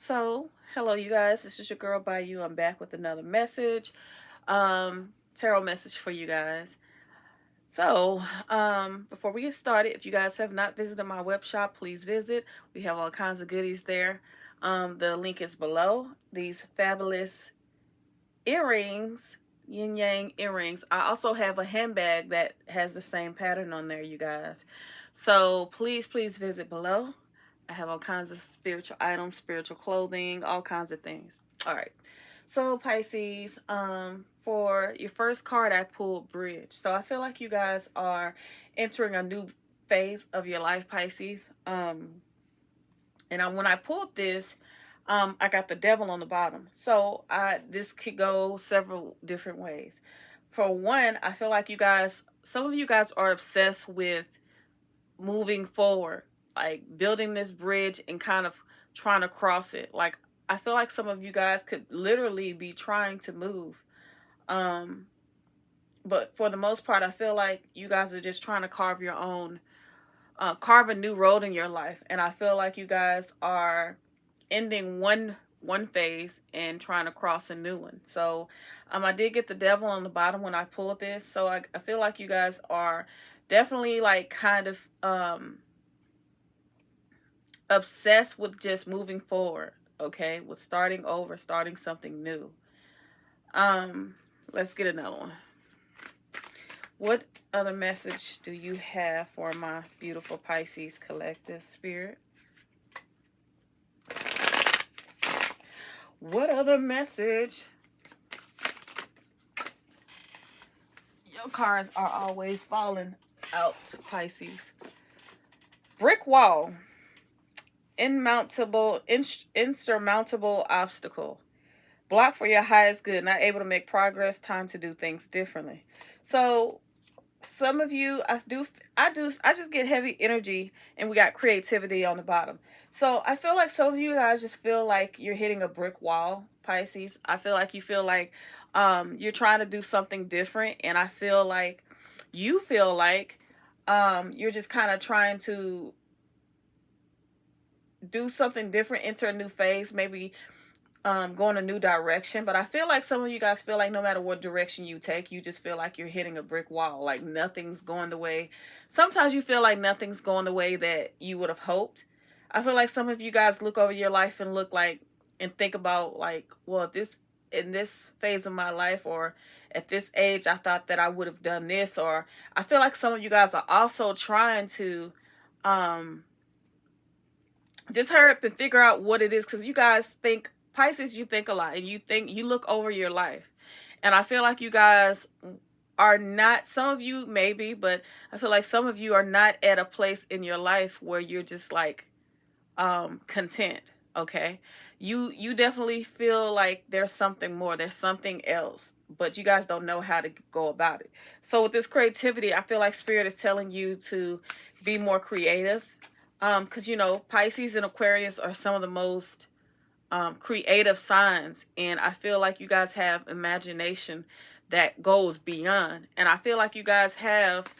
So, hello, you guys. This is your girl Bayou. I'm back with another message, tarot message for you guys. So, before we get started, if you guys have not visited my web shop, please visit. We have all kinds of goodies there. The link is below. These fabulous earrings, yin yang earrings. I also have a handbag that has the same pattern on there, you guys. So, please visit below. I have all kinds of spiritual items, spiritual clothing, all kinds of things. All right. So Pisces, for your first card, I pulled Bridge. So I feel like you guys are entering a new phase of your life, Pisces. When I pulled this, I got the Devil on the bottom. So this could go several different ways. For one, I feel like some of you guys are obsessed with moving forward, like building this bridge and kind of trying to cross it. Like, I feel like some of you guys could literally be trying to move. But for the most part, I feel like you guys are just trying to carve a new road in your life. And I feel like you guys are ending one phase and trying to cross a new one. So I did get the Devil on the bottom when I pulled this. So I feel like you guys are definitely like kind of obsessed with just moving forward, okay, with starting over, starting something new. Let's get another one. What other message do you have for my beautiful Pisces collective spirit? What other message? Your cards are always falling out, Pisces. Brick wall. Insurmountable obstacle. Block for your highest good. Not able to make progress. Time to do things differently. So some of you, I just get heavy energy, and we got creativity on the bottom. So I feel like some of you guys just feel like you're hitting a brick wall, Pisces. I feel like you feel like you're trying to do something different, and I feel like you feel like you're just kind of trying to do something different, enter a new phase, maybe go in a new direction. But I feel like some of you guys feel like no matter what direction you take, you just feel like you're hitting a brick wall, like nothing's going the way. Sometimes you feel like nothing's going the way that you would have hoped. I feel like some of you guys look over your life and think about like, well, in this phase of my life, or at this age, I thought that I would have done this. Or I feel like some of you guys are also trying to just hurry up and figure out what it is, because you guys think, Pisces, you think a lot, and you look over your life, and I feel like you guys are not, some of you maybe, but I feel like some of you are not at a place in your life where you're just like content. Okay, you definitely feel like there's something more, there's something else, but you guys don't know how to go about it. So with this creativity, I feel like Spirit is telling you to be more creative. Because, Pisces and Aquarius are some of the most creative signs. And I feel like you guys have imagination that goes beyond. And I feel like you guys have,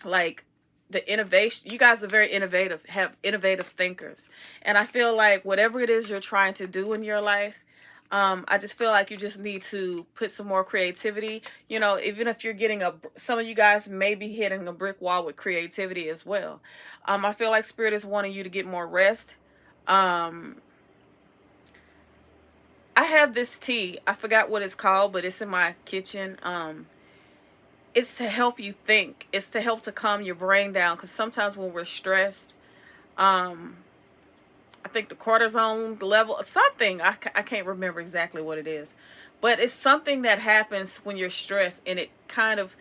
like, the innovation. You guys are very innovative, have innovative thinkers. And I feel like whatever it is you're trying to do in your life, I just feel like you just need to put some more creativity. Even if you're getting some of you guys may be hitting a brick wall with creativity as well. I feel like Spirit is wanting you to get more rest. I have this tea. I forgot what it's called, but it's in my kitchen. It's to help you think. It's to help to calm your brain down, because sometimes when we're stressed, I think the cortisone level, something, I can't remember exactly what it is. But it's something that happens when you're stressed, and it kind of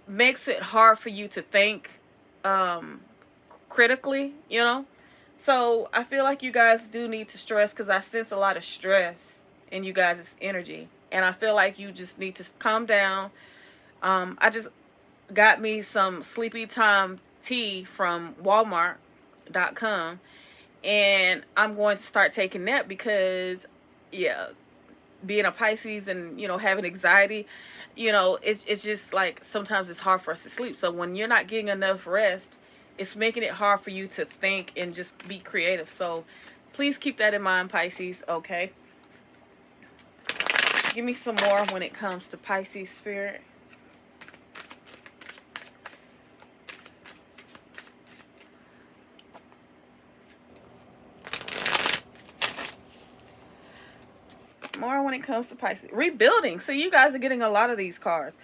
makes it hard for you to think critically, So I feel like you guys do need to stress, because I sense a lot of stress in you guys' energy. And I feel like you just need to calm down. I just got me some sleepy time tea from Walmart.com. And I'm going to start taking that because, yeah, being a Pisces and, having anxiety, it's just like sometimes it's hard for us to sleep. So when you're not getting enough rest, it's making it hard for you to think and just be creative. So please keep that in mind, Pisces, okay? Give me some more when it comes to Pisces spirit. More when it comes to Pisces. Rebuilding. So you guys are getting a lot of these cards.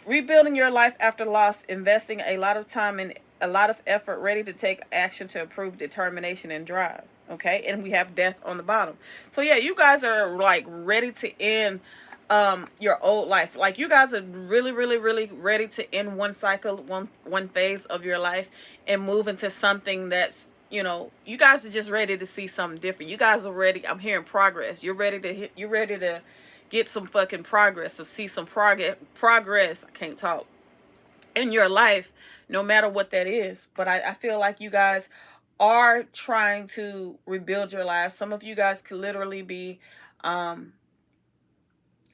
Rebuilding your life after loss, investing a lot of time and a lot of effort, ready to take action to improve determination and drive. Okay, and we have death on the bottom. So yeah, you guys are like ready to end your old life. Like you guys are really, really, really ready to end one cycle, one phase of your life, and move into something that's, you know, you guys are just ready to see something different. You guys are ready. I'm hearing progress. You're ready to hit. You're ready to get some fucking progress, or see some progress. I can't talk. In your life, no matter what that is. But I feel like you guys are trying to rebuild your life. Some of you guys could literally be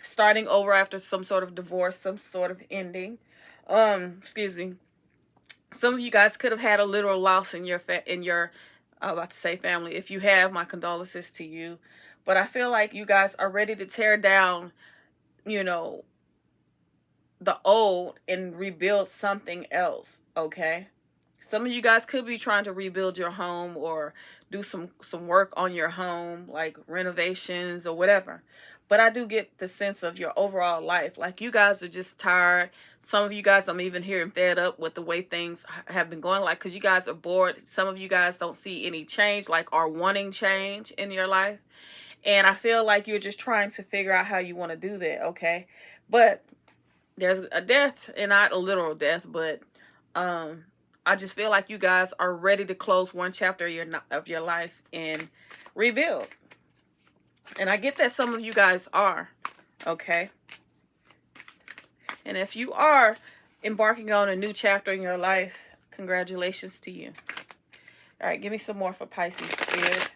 starting over after some sort of divorce, some sort of ending. Excuse me. Some of you guys could have had a literal loss in your I'm about to say family. If you have, my condolences to you. But I feel like you guys are ready to tear down, you know, the old and rebuild something else, okay? Some of you guys could be trying to rebuild your home or do some work on your home, like renovations or whatever. But I do get the sense of your overall life. Like you guys are just tired. Some of you guys, I'm even hearing fed up with the way things have been going. Like, because you guys are bored. Some of you guys don't see any change, like are wanting change in your life. And I feel like you're just trying to figure out how you want to do that, okay? But there's a death, and not a literal death, but I just feel like you guys are ready to close one chapter of your life and rebuild. And I get that some of you guys are, okay? And if you are embarking on a new chapter in your life, congratulations to you. All right, give me some more for Pisces spirit.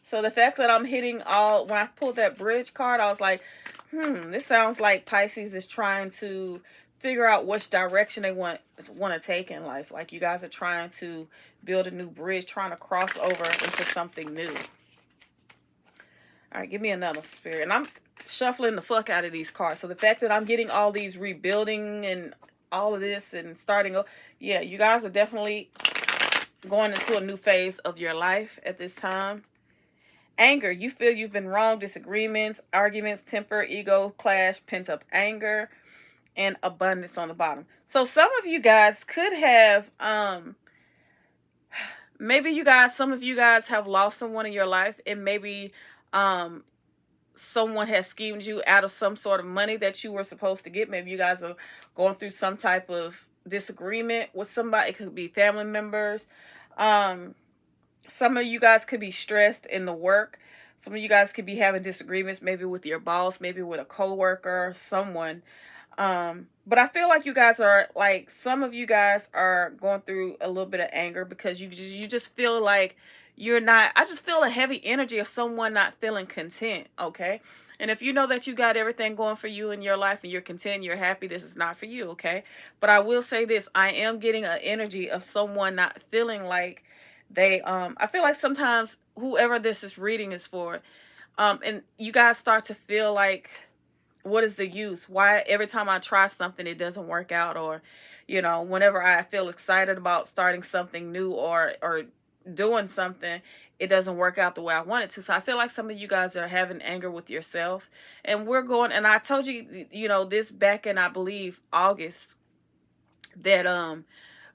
So the fact that I'm hitting all, when I pulled that bridge card, I was like, this sounds like Pisces is trying to figure out which direction they want to take in life. Like you guys are trying to build a new bridge, trying to cross over into something new. All right, give me another spirit. And I'm shuffling the fuck out of these cards. So the fact that I'm getting all these rebuilding and all of this and starting up, yeah, you guys are definitely going into a new phase of your life at this time. Anger, you feel you've been wrong, disagreements, arguments, temper, ego, clash, pent-up anger, and abundance on the bottom. So some of you guys could have, maybe some of you guys have lost someone in your life, and maybe someone has schemed you out of some sort of money that you were supposed to get. Maybe you guys are going through some type of disagreement with somebody. It could be family members. Some of you guys could be stressed in the work. Some of you guys could be having disagreements, maybe with your boss, maybe with a coworker, someone. But I feel like you guys are, like, some of you guys are going through a little bit of anger because you just feel like you're not, I just feel a heavy energy of someone not feeling content, okay? And if you know that you got everything going for you in your life and you're content, you're happy, this is not for you, okay? But I will say this, I am getting an energy of someone not feeling like they, I feel like sometimes whoever this is reading is for, and you guys start to feel like, what is the use? Why every time I try something, it doesn't work out? Or, you know, whenever I feel excited about starting something new or doing something, it doesn't work out the way I want it to. So I feel like some of you guys are having anger with yourself. And we're going, and I told you, you know, this back in, I believe, August, that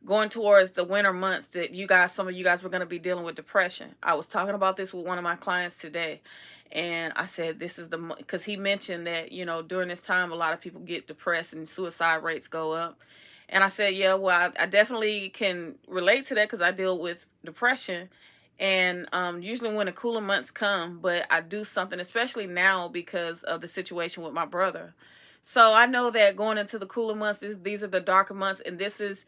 going towards the winter months, that you guys, some of you guys were going to be dealing with depression. I was talking about this with one of my clients today. And I said, this is because he mentioned that, you know, during this time, a lot of people get depressed and suicide rates go up. And I said, yeah, well, I definitely can relate to that because I deal with depression. And usually when the cooler months come, but I do something, especially now because of the situation with my brother. So I know that going into the cooler months, these are the darker months, and this is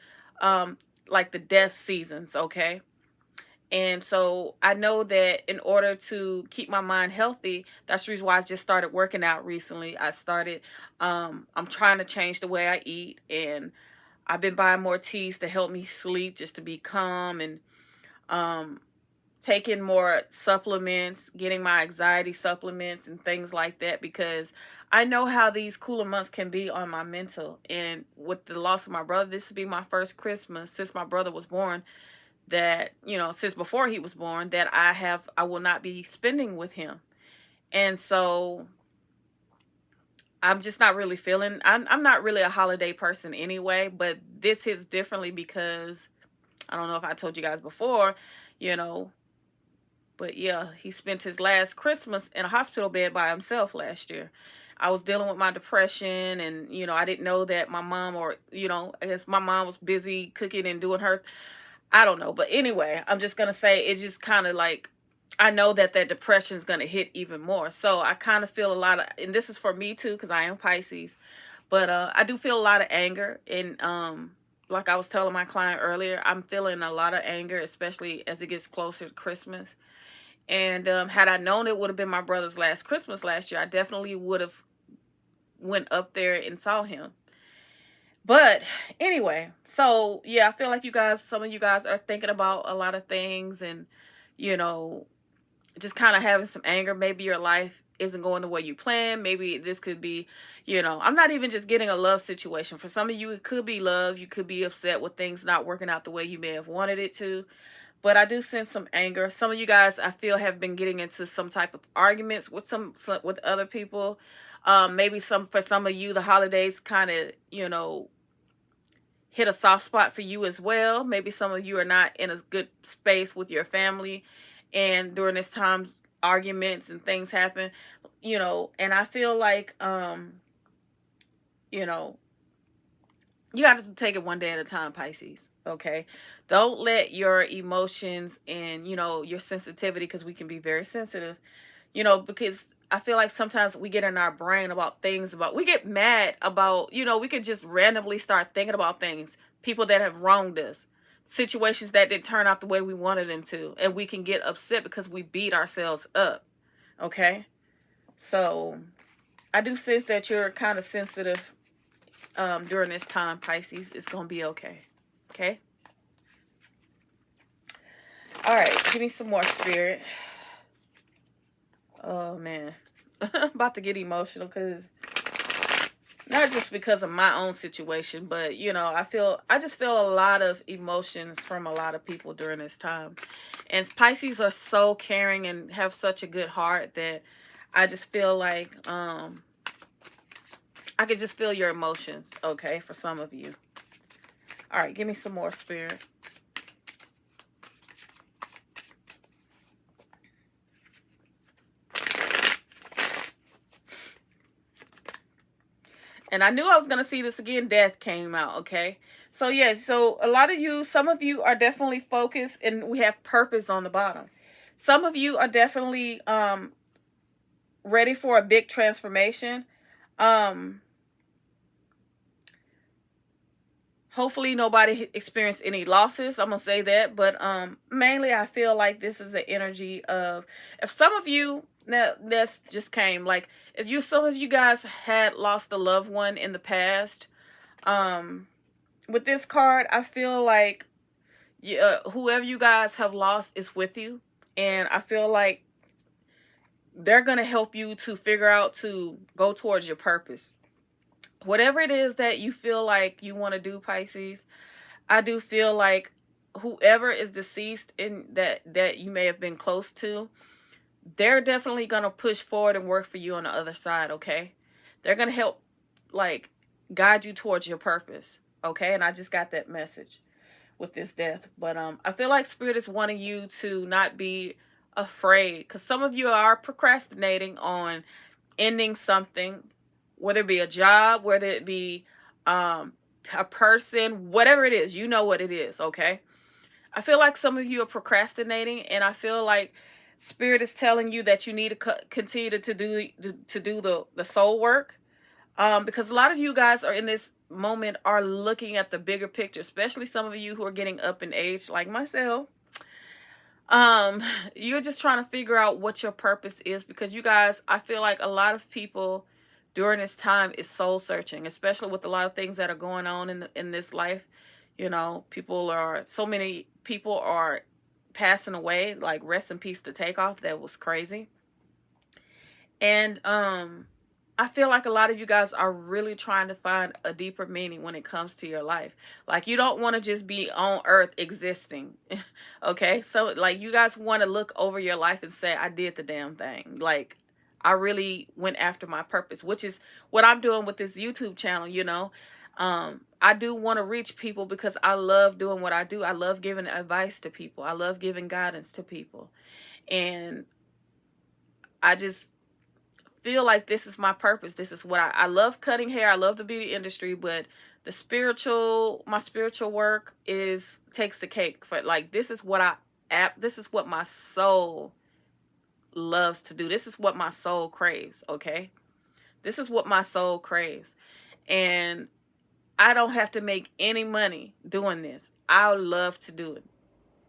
like the death seasons, okay? And so I know that in order to keep my mind healthy, that's the reason why I just started working out recently. I started, I'm trying to change the way I eat, and I've been buying more teas to help me sleep, just to be calm, and taking more supplements, getting my anxiety supplements and things like that, because I know how these cooler months can be on my mental. And with the loss of my brother, this will be my first Christmas since my brother was born, that, since before he was born, that I will not be spending with him. And so I'm just not really feeling, I'm not really a holiday person anyway, but this hits differently because I don't know if I told you guys before, you know, but yeah, he spent his last Christmas in a hospital bed by himself last year. I was dealing with my depression, and, I didn't know that my mom, or, I guess my mom was busy cooking and doing her, I don't know. But anyway, I'm just going to say it's just kind of like, I know that depression is going to hit even more. So I kind of feel a lot of, and this is for me too, because I am Pisces, but I do feel a lot of anger. And like I was telling my client earlier, I'm feeling a lot of anger, especially as it gets closer to Christmas. And had I known it would have been my brother's last Christmas last year, I definitely would have went up there and saw him. But anyway, so yeah, I feel like some of you guys are thinking about a lot of things, and, just kind of having some anger. Maybe your life isn't going the way you planned. Maybe this could be, I'm not even just getting a love situation. For some of you, it could be love. You could be upset with things not working out the way you may have wanted it to. But I do sense some anger. Some of you guys, I feel, have been getting into some type of arguments with some with other people. Maybe for some of you, the holidays kind of, hit a soft spot for you as well. Maybe some of you are not in a good space with your family, and during this time, arguments and things happen. And I feel like, you got to take it one day at a time, Pisces. Okay, don't let your emotions and, your sensitivity, because we can be very sensitive, because I feel like sometimes we get in our brain about things, we get mad about, we could just randomly start thinking about things, people that have wronged us, situations that didn't turn out the way we wanted them to, and we can get upset because we beat ourselves up. Okay, so I do sense that you're kind of sensitive during this time, Pisces. It's gonna be okay. Okay. All right. Give me some more, Spirit. Oh man, I'm about to get emotional, because not just because of my own situation, but I just feel a lot of emotions from a lot of people during this time. And Pisces are so caring and have such a good heart that I just feel like I could just feel your emotions, okay, for some of you. All right, give me some more, Spirit. And I knew I was going to see this again. Death came out, okay? So, yeah, so some of you are definitely focused, and we have purpose on the bottom. Some of you are definitely ready for a big transformation. Hopefully nobody experienced any losses. I'm going to say that. But mainly I feel like this is the energy of, if some of you, now this just came, like some of you guys had lost a loved one in the past. With this card, I feel like whoever you guys have lost is with you. And I feel like they're going to help you to figure out to go towards your purpose. Whatever it is that you feel like you want to do, Pisces, I do feel like whoever is deceased in that you may have been close to, they're definitely going to push forward and work for you on the other side, okay? They're going to help, like, guide you towards your purpose, okay? And I just got that message with this death. But I feel like Spirit is wanting you to not be afraid, because some of you are procrastinating on ending something, whether it be a job, whether it be a person, whatever it is, you know what it is, okay? I feel like some of you are procrastinating, and I feel like Spirit is telling you that you need to continue to do the soul work, because a lot of you guys are in this moment are looking at the bigger picture, especially some of you who are getting up in age, like myself. You're just trying to figure out what your purpose is, because you guys, I feel like a lot of people during this time is soul searching, especially with a lot of things that are going on in this life. You know, so many people are passing away, like rest in peace to Takeoff. That was crazy. And I feel like a lot of you guys are really trying to find a deeper meaning when it comes to your life. Like, you don't want to just be on earth existing. Okay? So like, you guys want to look over your life and say, I did the damn thing. Like, I really went after my purpose, which is what I'm doing with this YouTube channel, you know. I do want to reach people because I love doing what I do. I love giving advice to people. I love giving guidance to people. And I just feel like this is my purpose. This is what I love cutting hair. I love the beauty industry, but my spiritual work takes the cake for, like, this is what my soul loves to do. This is what my soul craves. Okay. This is what my soul craves. And I don't have to make any money doing this. I love to do it.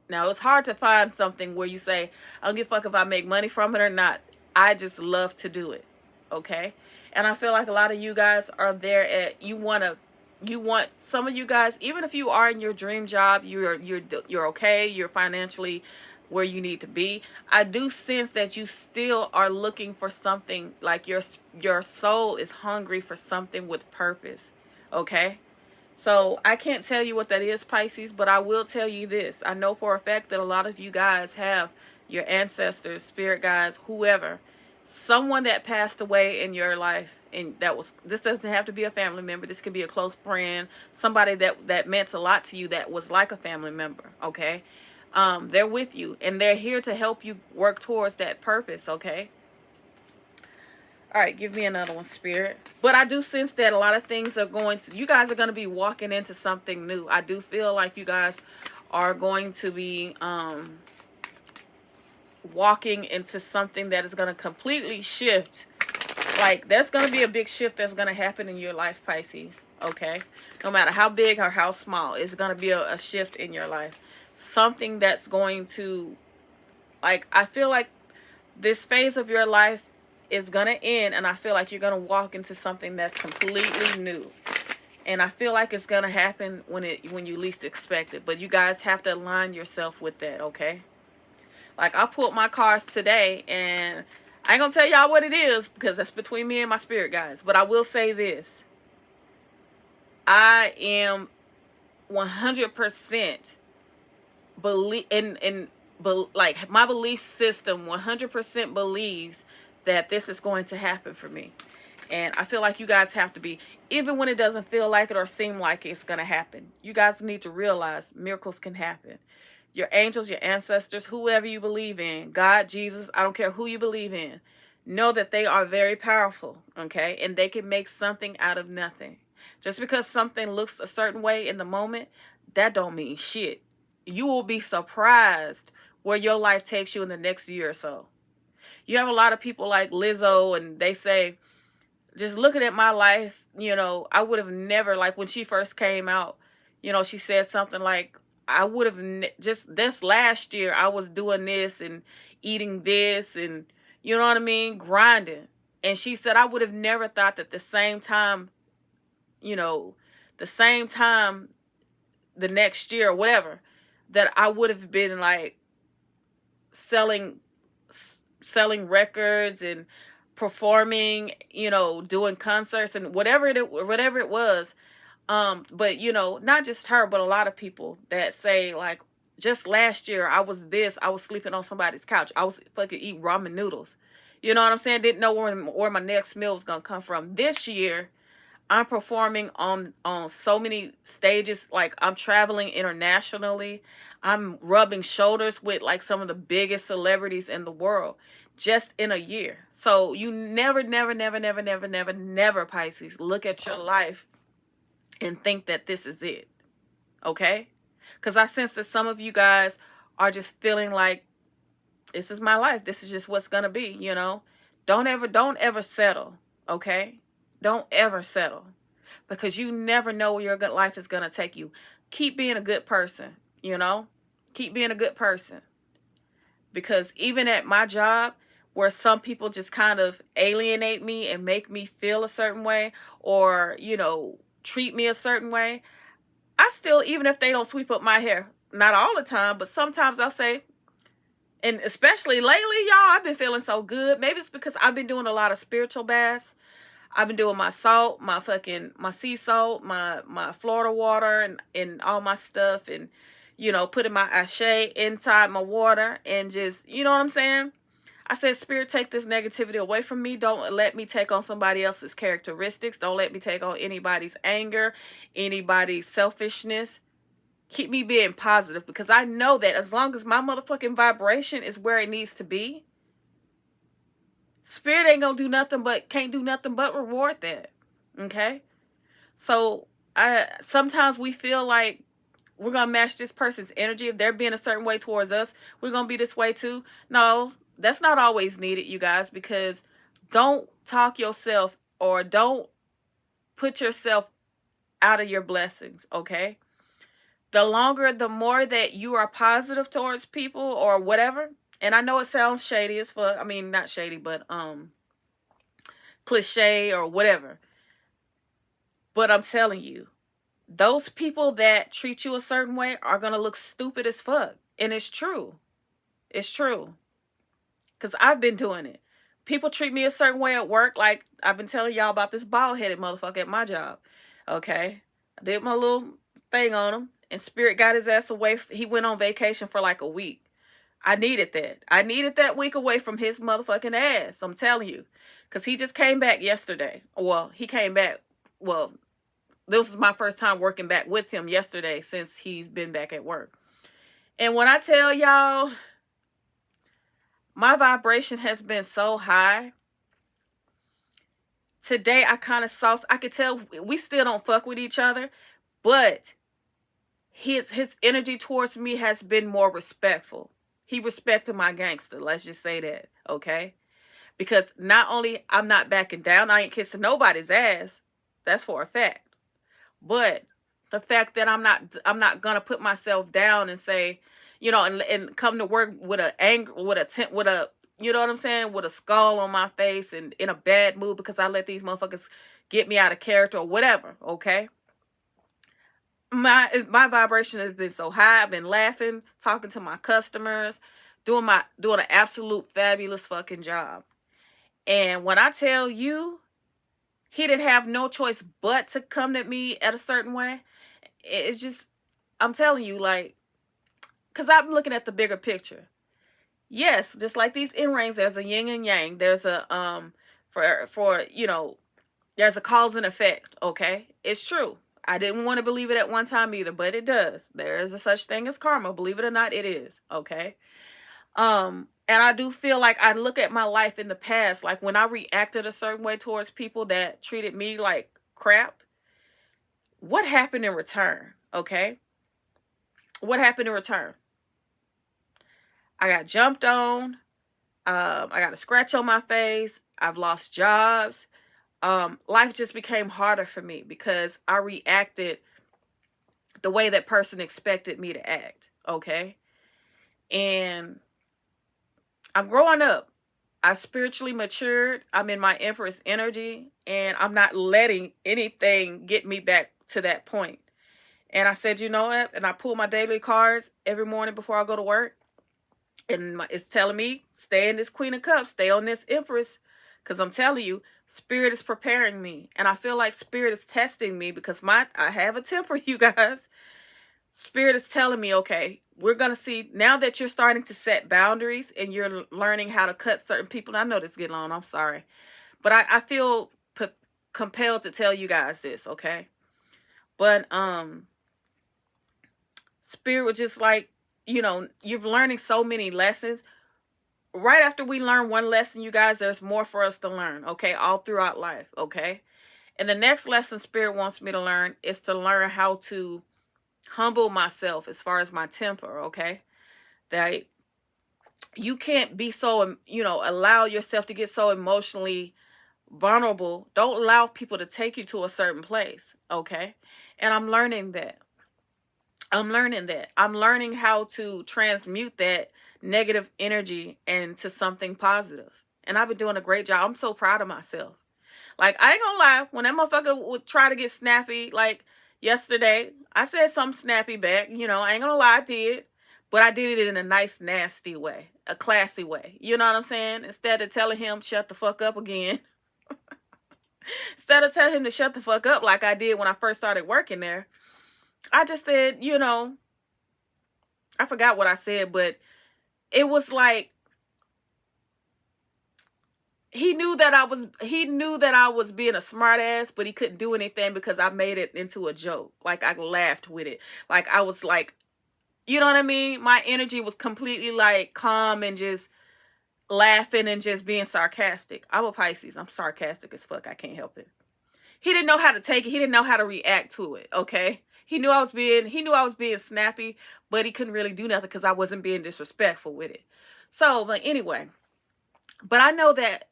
Now, it's hard to find something where you say, I don't give a fuck if I make money from it or not. I just love to do it. Okay? And I feel like a lot of you guys are there at, you want some of you guys, even if you are in your dream job, you're okay, you're financially where you need to be. I do sense that you still are looking for something, like your soul is hungry for something with purpose. Okay? So I can't tell you what that is, Pisces, but I will tell you this. I know for a fact that a lot of you guys have your ancestors, spirit guides, whoever, someone that passed away in your life. And this doesn't have to be a family member. This could be a close friend, somebody that meant a lot to you, that was like a family member. Okay. They're with you and they're here to help you work towards that purpose. Okay. All right, give me another one, Spirit. But I do sense that a lot of things you guys are going to be walking into something new. I do feel like you guys are going to be walking into something that is going to completely shift. Like, there's going to be a big shift that's going to happen in your life, Pisces. Okay? No matter how big or how small, it's going to be a shift in your life. Something that's going to, like, I feel like this phase of your life is going to end, and I feel like you're going to walk into something that's completely new. And I feel like it's going to happen when you least expect it. But you guys have to align yourself with that, okay? Like, I pulled my cards today, and I ain't going to tell y'all what it is because that's between me and my spirit guides. But I will say this. I am 100% like, my belief system 100% believes that this is going to happen for me. And I feel like you guys have to be, even when it doesn't feel like it or seem like it's going to happen, you guys need to realize miracles can happen. Your angels, your ancestors, whoever you believe in, God, Jesus, I don't care who you believe in, know that they are very powerful, okay? And they can make something out of nothing. Just because something looks a certain way in the moment, that don't mean shit. You will be surprised where your life takes you in the next year or so. You have a lot of people like Lizzo, and they say, just looking at my life, you know, I would have never, like when she first came out, you know, she said something like, I would have just this last year, I was doing this and eating this and, you know what I mean, grinding. And she said, I would have never thought that the same time the next year or whatever, that I would have been like selling records and performing, you know, doing concerts and whatever it was. But you know, not just her, but a lot of people that say, like, just last year I was sleeping on somebody's couch. I was fucking eating ramen noodles. You know what I'm saying? Didn't know where my next meal was gonna come from. This year, I'm performing on so many stages. Like, I'm traveling internationally. I'm rubbing shoulders with like some of the biggest celebrities in the world just in a year. So you never, Pisces, look at your life and think that this is it. Okay? Because I sense that some of you guys are just feeling like, this is my life. This is just what's going to be, you know? Don't ever settle. Okay? Don't ever settle. Because you never know where your good life is going to take you. Keep being a good person, you know? Keep being a good person. Because even at my job, where some people just kind of alienate me and make me feel a certain way, or, treat me a certain way, I still, even if they don't sweep up my hair, not all the time, but sometimes I'll say, and especially lately, y'all, I've been feeling so good. Maybe it's because I've been doing a lot of spiritual baths. I've been doing my salt, my sea salt, my Florida water, and all my stuff, and putting my ashe inside my water, and just, you know what I'm saying? I said, Spirit, take this negativity away from me. Don't let me take on somebody else's characteristics. Don't let me take on anybody's anger, anybody's selfishness. Keep me being positive, because I know that as long as my motherfucking vibration is where it needs to be, Spirit ain't gonna do nothing but, can't do nothing but reward that. Okay? So sometimes we feel like we're gonna match this person's energy. If they're being a certain way towards us, we're gonna be this way too. No, that's not always needed, you guys, because don't talk yourself, or don't put yourself out of your blessings, okay? The more that you are positive towards people or whatever, and I know it sounds shady as fuck. I mean, not shady, but cliche or whatever. But I'm telling you, those people that treat you a certain way are going to look stupid as fuck. And it's true. It's true. Because I've been doing it. People treat me a certain way at work. Like I've been telling y'all about this bald-headed motherfucker at my job. Okay? I did my little thing on him, and Spirit got his ass away. He went on vacation for like a week. I needed that. I needed that week away from his motherfucking ass. I'm telling you. Because he just came back yesterday. Well, he came back. Well, this was my first time working back with him yesterday since he's been back at work. And when I tell y'all, my vibration has been so high. Today, I kind of saw, I could tell we still don't fuck with each other, but his energy towards me has been more respectful. He respected my gangster. Let's just say that, okay? Because not only I'm not backing down, I ain't kissing nobody's ass. That's for a fact. But the fact that I'm not gonna put myself down and say, and come to work with a you know what I'm saying, with a skull on my face and in a bad mood because I let these motherfuckers get me out of character or whatever. Okay. My vibration has been so high. I've been laughing, talking to my customers, doing an absolute fabulous fucking job. And when I tell you, he didn't have no choice but to come at me at a certain way. It's just, I'm telling you, like, because I'm looking at the bigger picture. Yes, just like these earrings, there's a yin and yang. There's a there's a cause and effect. Okay, it's true. I didn't want to believe it at one time either, but it does. There is a such thing as karma. Believe it or not, it is. Okay. And I do feel like I look at my life in the past, like when I reacted a certain way towards people that treated me like crap, what happened in return? Okay. What happened in return? I got jumped on. I got a scratch on my face. I've lost jobs. Life just became harder for me because I reacted the way that person expected me to act. Okay. And I'm growing up. I spiritually matured. I'm in my Empress energy, and I'm not letting anything get me back to that point. And I said, you know what? And I pull my daily cards every morning before I go to work. And it's telling me, stay in this Queen of Cups, stay on this Empress. Because I'm telling you, Spirit is preparing me. And I feel like Spirit is testing me because I have a temper, you guys. Spirit is telling me, okay, we're going to see, now that you're starting to set boundaries and you're learning how to cut certain people. I know this is getting long, I'm sorry. But I feel compelled to tell you guys this, okay? But Spirit was just like, you're learning so many lessons. Right after we learn one lesson, you guys, there's more for us to learn, okay? All throughout life, okay? And the next lesson Spirit wants me to learn is to learn how to humble myself as far as my temper, okay? That you can't be so, allow yourself to get so emotionally vulnerable. Don't allow people to take you to a certain place, okay? And I'm learning that. I'm learning how to transmute that negative energy into something positive, And I've been doing a great job. I'm so proud of myself. Like, I ain't gonna lie, when that motherfucker would try to get snappy, like yesterday, I said something snappy back. You know, I ain't gonna lie, I did. But I did it in a nice, nasty way, a classy way. You know what I'm saying? Instead of telling him, shut the fuck up again. Instead of telling him to shut the fuck up like I did when I first started working there, I just said, you know, I forgot what I said, but it was like, he knew that I was being a smart ass, but he couldn't do anything because I made it into a joke. Like, I laughed with it. Like, I was like, you know what I mean? My energy was completely like calm and just laughing and just being sarcastic. I'm a Pisces. I'm sarcastic as fuck. I can't help it. He didn't know how to take it. He didn't know how to react to it. Okay. He knew I was being snappy, but he couldn't really do nothing because I wasn't being disrespectful with it. So, but anyway, but I know that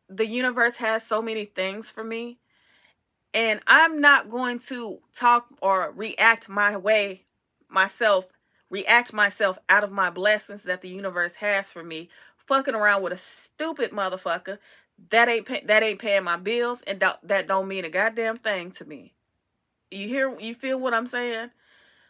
the universe has so many things for me, and I'm not going to talk or react myself out of my blessings that the universe has for me, fucking around with a stupid motherfucker that ain't paying my bills, and that don't mean a goddamn thing to me. You feel what I'm saying?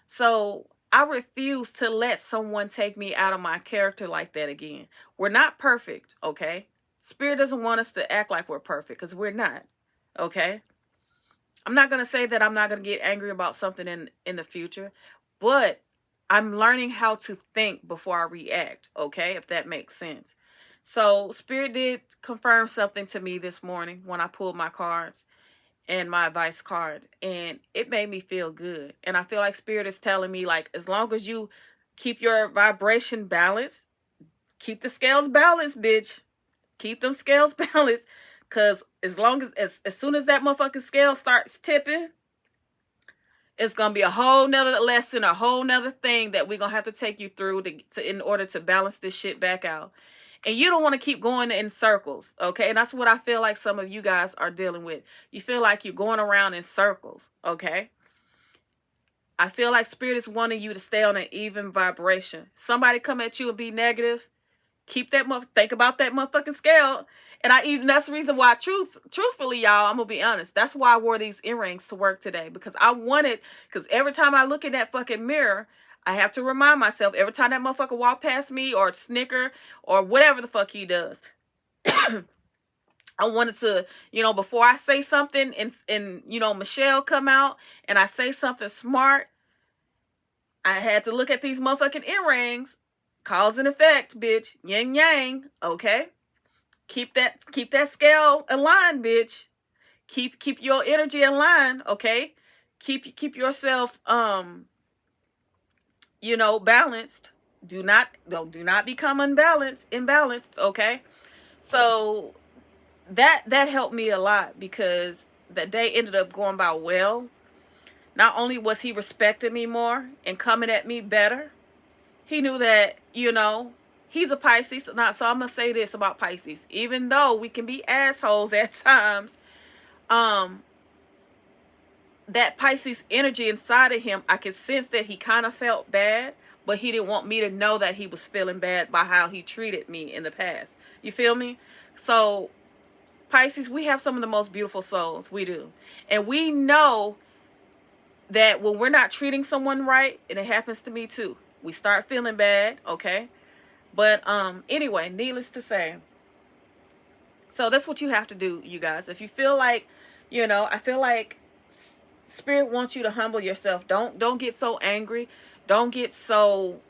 So I refuse to let someone take me out of my character like that again. We're not perfect, okay? Spirit doesn't want us to act like we're perfect, because we're not, okay? I'm not going to say that I'm not going to get angry about something in the future, but I'm learning how to think before I react, okay? If that makes sense. So Spirit did confirm something to me this morning when I pulled my cards and my advice card, and it made me feel good. And I feel like Spirit is telling me, like, as long as you keep your vibration balanced, keep the scales balanced, bitch. Keep them scales balanced, because as soon as that motherfucking scale starts tipping, it's gonna be a whole nother lesson, a whole nother thing that we're gonna have to take you through in order to balance this shit back out. And you don't want to keep going in circles, okay? And that's what I feel like some of you guys are dealing with. You feel like you're going around in circles, okay? I feel like Spirit is wanting you to stay on an even vibration. Somebody come at you and be negative, think about that motherfucking scale. And that's the reason why, truthfully, y'all, I'm gonna be honest, that's why I wore these earrings to work today, because every time I look in that fucking mirror, I have to remind myself, every time that motherfucker walk past me or snicker or whatever the fuck he does, I wanted to, before I say something and Michelle come out and I say something smart, I had to look at these motherfucking earrings. Cause and effect, bitch. Yin yang, okay? Keep that scale aligned, bitch. Keep your energy aligned, okay? Keep yourself balanced. Do not become imbalanced, okay? So that helped me a lot, because that day ended up going by well. Not only was he respecting me more and coming at me better, he knew that, he's a Pisces. So I'm going to say this about Pisces. Even though we can be assholes at times, that Pisces energy inside of him, I could sense that he kind of felt bad, but he didn't want me to know that he was feeling bad by how he treated me in the past. You feel me? So, Pisces, we have some of the most beautiful souls. We do. And we know that when we're not treating someone right, and it happens to me too, we start feeling bad, okay? But anyway, needless to say, so that's what you have to do, you guys. If you feel like, I feel like Spirit wants you to humble yourself. Don't get so angry. Don't get so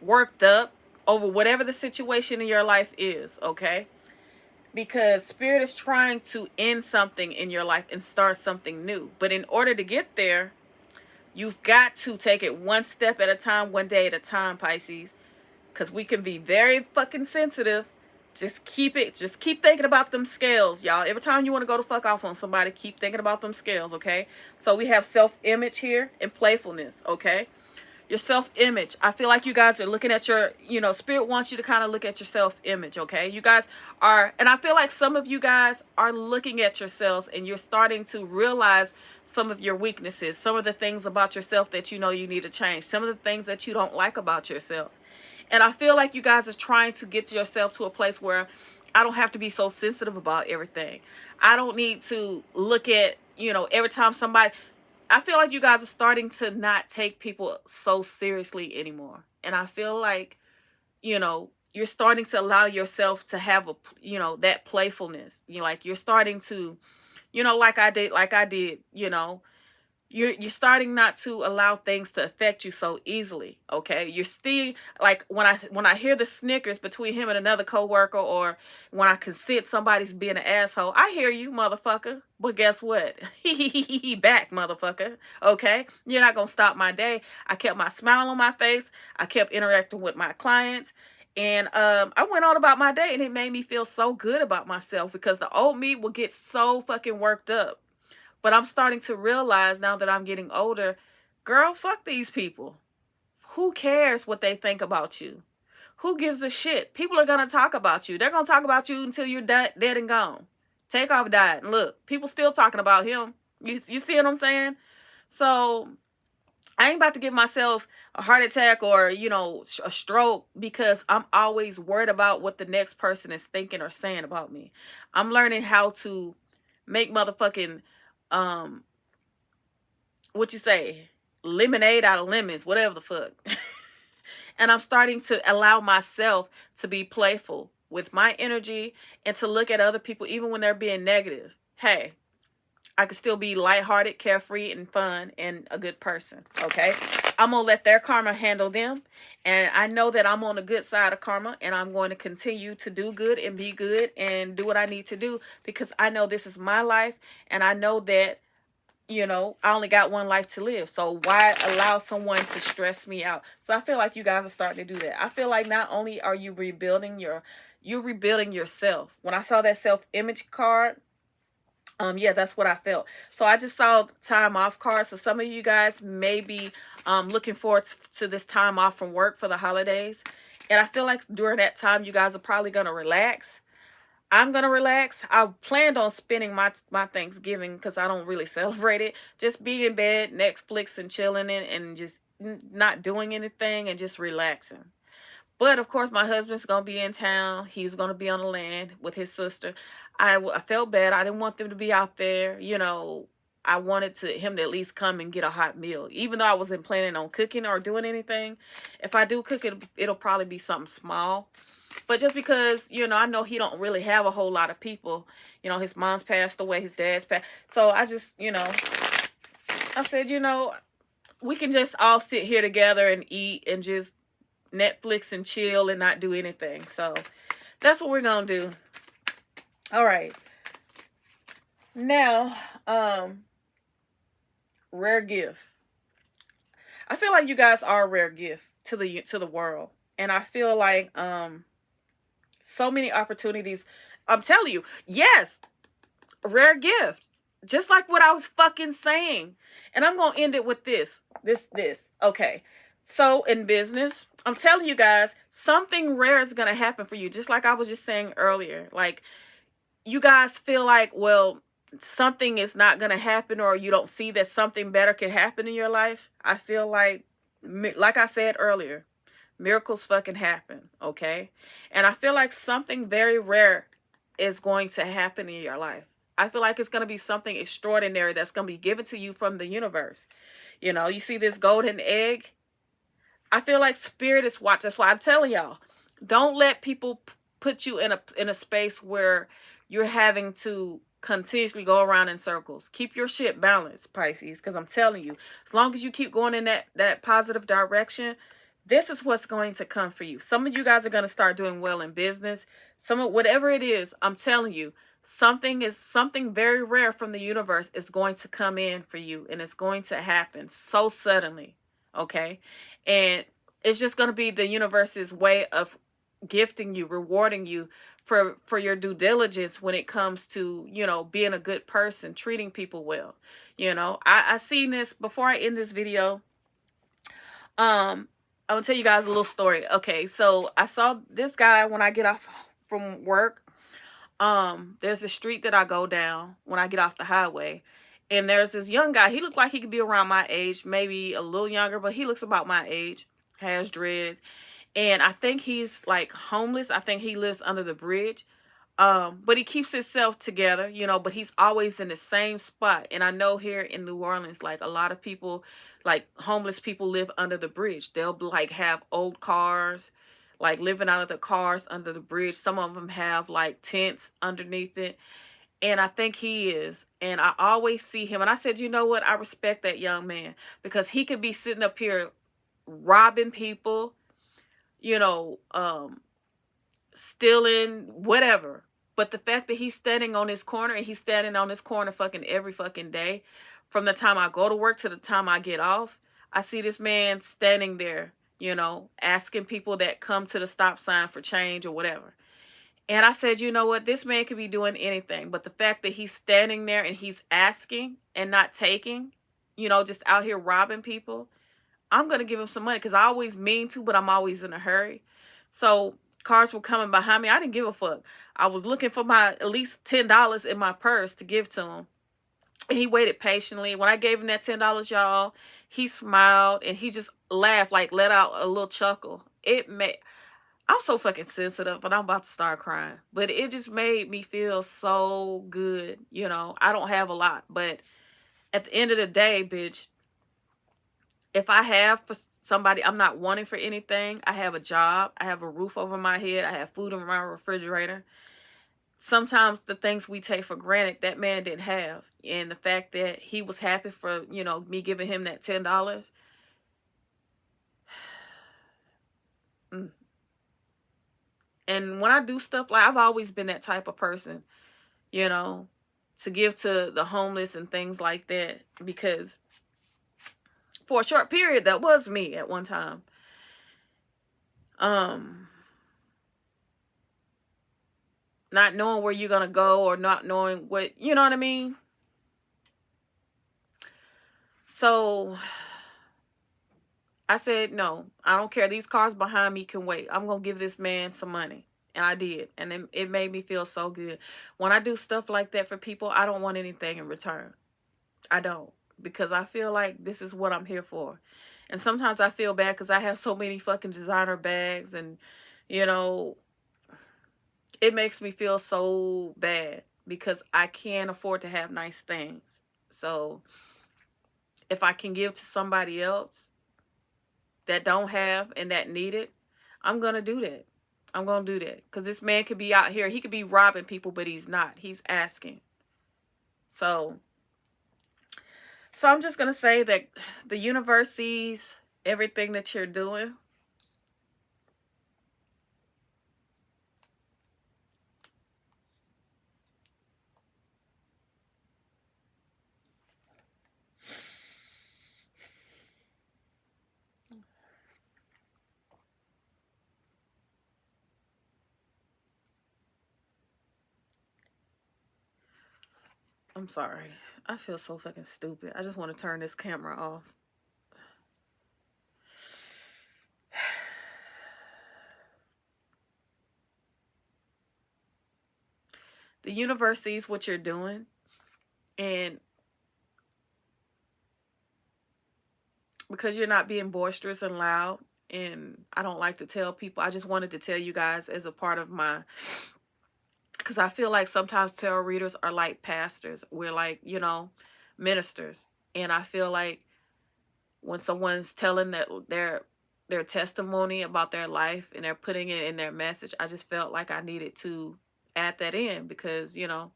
worked up over whatever the situation in your life is, okay? Because Spirit is trying to end something in your life and start something new. But in order to get there, you've got to take it one step at a time, one day at a time, Pisces. Because we can be very fucking sensitive. Just keep thinking about them scales, y'all. Every time you want to go to fuck off on somebody, keep thinking about them scales, okay? So we have self-image here and playfulness, okay? Your self-image. I feel like you guys are looking at your, Spirit wants you to kind of look at your self-image, okay? You guys are, and I feel like some of you guys are looking at yourselves and you're starting to realize some of your weaknesses, some of the things about yourself that you need to change, some of the things that you don't like about yourself. And I feel like you guys are trying to get yourself to a place where I don't have to be so sensitive about everything. I don't need to look at, every time somebody, I feel like you guys are starting to not take people so seriously anymore. And I feel like, you're starting to allow yourself to have that playfulness. Like you're starting to, like I did, you're starting not to allow things to affect you so easily. Okay, you're still like when I hear the snickers between him and another coworker, or when I can see somebody's being an asshole, I hear you, motherfucker. But guess what? He back, motherfucker. Okay, you're not gonna stop my day. I kept my smile on my face. I kept interacting with my clients. And I went on about my day, and it made me feel so good about myself, because the old me will get so fucking worked up. But I'm starting to realize now that I'm getting older, girl, fuck these people. Who cares what they think about you? Who gives a shit? People are going to talk about you. They're going to talk about you until you're dead and gone. Takeoff died. And look, people still talking about him. You see what I'm saying? So I ain't about to give myself a heart attack or, a stroke because I'm always worried about what the next person is thinking or saying about me. I'm learning how to make motherfucking what you say, lemonade out of lemons, whatever the fuck. And I'm starting to allow myself to be playful with my energy and to look at other people even when they're being negative. Hey, I can still be lighthearted, carefree, and fun, and a good person. Okay, I'm gonna let their karma handle them, and I know that I'm on the good side of karma, and I'm going to continue to do good and be good and do what I need to do, because I know this is my life, and I know that I only got one life to live. So why allow someone to stress me out? So I feel like you guys are starting to do that. I feel like not only are you rebuilding you're rebuilding yourself. When I saw that self-image card, yeah, that's what I felt. So I just saw time off card. So some of you guys may be looking forward to this time off from work for the holidays. And I feel like during that time, you guys are probably going to relax. I'm going to relax. I planned on spending my Thanksgiving, because I don't really celebrate it, just being in bed, Netflix and chilling and just not doing anything and just relaxing. But of course, my husband's going to be in town. He's going to be on the land with his sister. I felt bad. I didn't want them to be out there. I wanted him to at least come and get a hot meal. Even though I wasn't planning on cooking or doing anything. If I do cook, it'll probably be something small. But just because, I know he don't really have a whole lot of people. His mom's passed away, his dad's passed. So I just, I said, we can just all sit here together and eat and just Netflix and chill and not do anything. So that's what we're going to do. All right. Now, rare gift. I feel like you guys are a rare gift to the world. And I feel like, so many opportunities. I'm telling you, yes, rare gift. Just like what I was fucking saying. And I'm going to end it with this. Okay. So in business, I'm telling you guys, something rare is going to happen for you. Just like I was just saying earlier. Like, you guys feel like, well, something is not going to happen, or you don't see that something better can happen in your life. I feel like I said earlier, miracles fucking happen, okay? And I feel like something very rare is going to happen in your life. I feel like it's going to be something extraordinary that's going to be given to you from the universe. You see this golden egg? I feel like spirit is watching. That's why I'm telling y'all, don't let people put you in a space where you're having to continuously go around in circles. Keep your shit balanced, Pisces, because I'm telling you, as long as you keep going in that positive direction, this is what's going to come for you. Some of you guys are going to start doing well in business. Whatever it is, I'm telling you, something very rare from the universe is going to come in for you, and it's going to happen so suddenly. Okay? And it's just going to be the universe's way of gifting you, rewarding you for your due diligence when it comes to, being a good person, treating people well. I seen this before I end this video. I'm gonna tell you guys a little story. Okay, so I saw this guy when I get off from work. There's a street that I go down when I get off the highway, and there's this young guy. He looked like he could be around my age, maybe a little younger, but he looks about my age, has dreads, and I think he's like homeless. I think he lives under the bridge. But he keeps himself together, you know, but he's always in the same spot. And I know here in New Orleans, like a lot of people, like homeless people live under the bridge. They'll like have old cars, like living out of the cars under the bridge. Some of them have like tents underneath it. And I think he is. And I always see him. And I said, you know what? I respect that young man because he could be sitting up here robbing people, you know, stealing, whatever. But the fact that he's standing on his corner and he's standing on his corner fucking every fucking day, from the time I go to work to the time I get off, I see this man standing there, you know, asking people that come to the stop sign for change or whatever. And I said, you know what? This man could be doing anything. But the fact that he's standing there and he's asking and not taking, you know, just out here robbing people, I'm going to give him some money because I always mean to, but I'm always in a hurry. So cars were coming behind me. I didn't give a fuck. I was looking for my at least $10 in my purse to give to him. And he waited patiently. When I gave him that $10, y'all, he smiled and he just laughed, like let out a little chuckle. I'm so fucking sensitive, but I'm about to start crying. But it just made me feel so good. You know, I don't have a lot, but at the end of the day, bitch, if I have for somebody, I'm not wanting for anything. I have a job. I have a roof over my head. I have food in my refrigerator. Sometimes the things we take for granted, that man didn't have. And the fact that he was happy for, you know, me giving him that $10. Mm. And when I do stuff, like I've always been that type of person, you know, to give to the homeless and things like that. Because for a short period, that was me at one time. Not knowing where you're going to go or not knowing what, you know what I mean? So I said, no, I don't care. These cars behind me can wait. I'm going to give this man some money. And I did. And it made me feel so good. When I do stuff like that for people, I don't want anything in return. I don't. Because I feel like this is what I'm here for. And sometimes I feel bad because I have so many fucking designer bags. And, you know, it makes me feel so bad because I can't afford to have nice things. So if I can give to somebody else that don't have and that need it, I'm going to do that. I'm going to do that. Because this man could be out here. He could be robbing people, but he's not. He's asking. So I'm just going to say that the universe sees everything that you're doing. I'm sorry. I feel so fucking stupid. I just want to turn this camera off. The universe sees what you're doing. And because you're not being boisterous and loud, and I don't like to tell people, I just wanted to tell you guys as a part of my, because I feel like sometimes tarot readers are like pastors. We're like, you know, ministers. And I feel like when someone's telling their testimony about their life and they're putting it in their message, I just felt like I needed to add that in because, you know,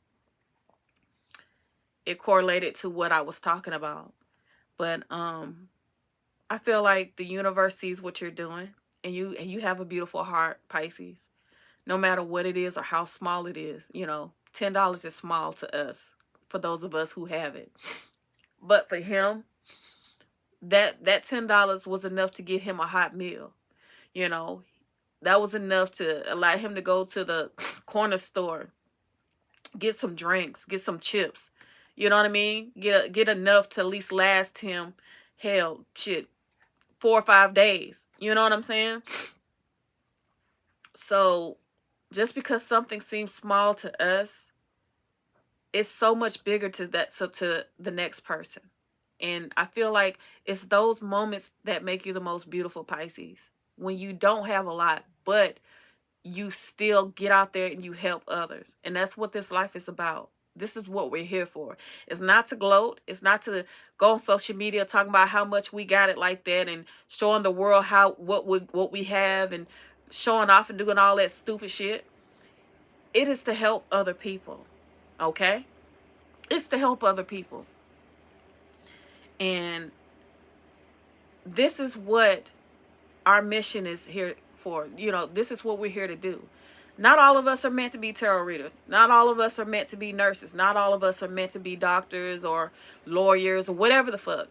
it correlated to what I was talking about. But I feel like the universe sees what you're doing, and you have a beautiful heart, Pisces. No matter what it is or how small it is, you know, $10 is small to us, for those of us who have it. But for him, that $10 was enough to get him a hot meal. You know, that was enough to allow him to go to the corner store, get some drinks, get some chips. You know what I mean? Get enough to at least last him, hell, shit, 4 or 5 days. You know what I'm saying? So just because something seems small to us, it's so much bigger to the next person. And I feel like it's those moments that make you the most beautiful, Pisces. When you don't have a lot, but you still get out there and you help others. And that's what this life is about. This is what we're here for. It's not to gloat. It's not to go on social media talking about how much we got it like that and showing the world what we have and showing off and doing all that stupid shit. It is to help other people. Okay? It's to help other people. And this is what our mission is here for. You know, this is what we're here to do. Not all of us are meant to be tarot readers. Not all of us are meant to be nurses. Not all of us are meant to be doctors or lawyers or whatever the fuck.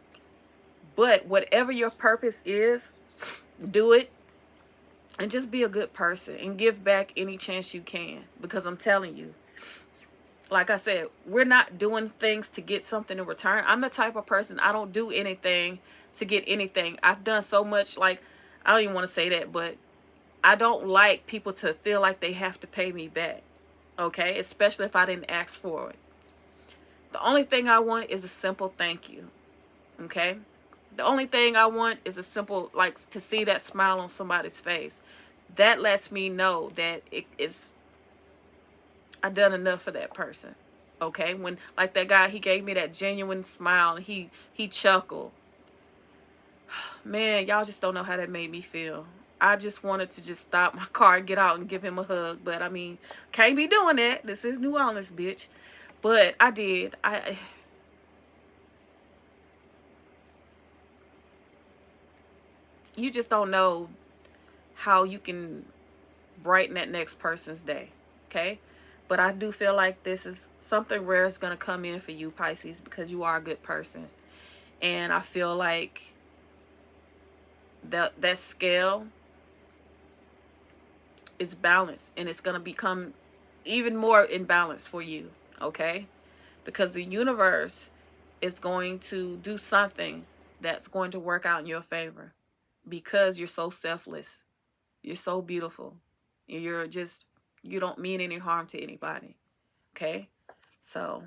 But whatever your purpose is, do it. And just be a good person and give back any chance you can. Because I'm telling you, like I said, we're not doing things to get something in return. I'm the type of person, I don't do anything to get anything. I've done so much, like, I don't even want to say that, but I don't like people to feel like they have to pay me back. Okay? Especially if I didn't ask for it. The only thing I want is a simple thank you. Okay? The only thing I want is a simple, like, to see that smile on somebody's face. That lets me know that I've done enough for that person. Okay? When, like that guy, he gave me that genuine smile and he chuckled. Man, y'all just don't know how that made me feel. I just wanted to just stop my car and get out and give him a hug. But, I mean, can't be doing that. This is New Orleans, bitch. But I did. You just don't know how you can brighten that next person's day. Okay? But I do feel like this is something rare is going to come in for you, Pisces, because you are a good person. And I feel like that scale is balanced, and it's going to become even more in balance for you, okay? Because the universe is going to do something that's going to work out in your favor because you're so selfless. You're so beautiful. You don't mean any harm to anybody, okay? So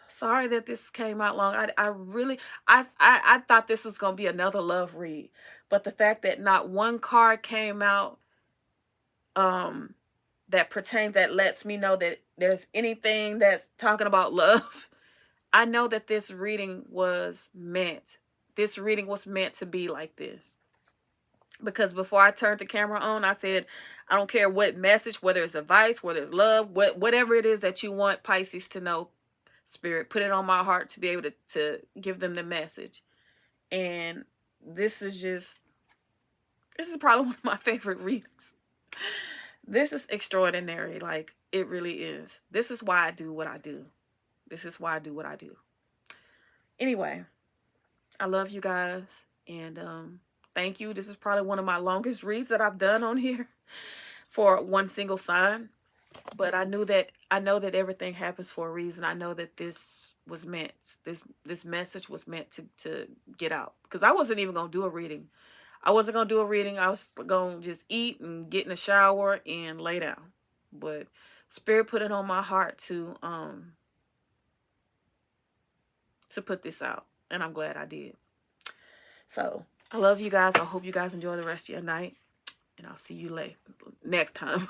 sorry that this came out long. I thought this was going to be another love read. But the fact that not one card came out that pertains, that lets me know that there's anything that's talking about love, I know that this reading was meant. This reading was meant to be like this. Because before I turned the camera on, I said, I don't care what message, whether it's advice, whether it's love, whatever it is that you want Pisces to know, Spirit, put it on my heart to be able to give them the message. And this is probably one of my favorite readings. This is extraordinary. Like, it really is. This is why I do what I do. This is why I do what I do. Anyway, I love you guys. And thank you. This is probably one of my longest reads that I've done on here for one single sign. But I know that everything happens for a reason. I know that this was meant. This message was meant to get out. Because I wasn't even going to do a reading. I wasn't going to do a reading. I was going to just eat and get in the shower and lay down. But Spirit put it on my heart to put this out. And I'm glad I did. So, I love you guys. I hope you guys enjoy the rest of your night. And I'll see you next time.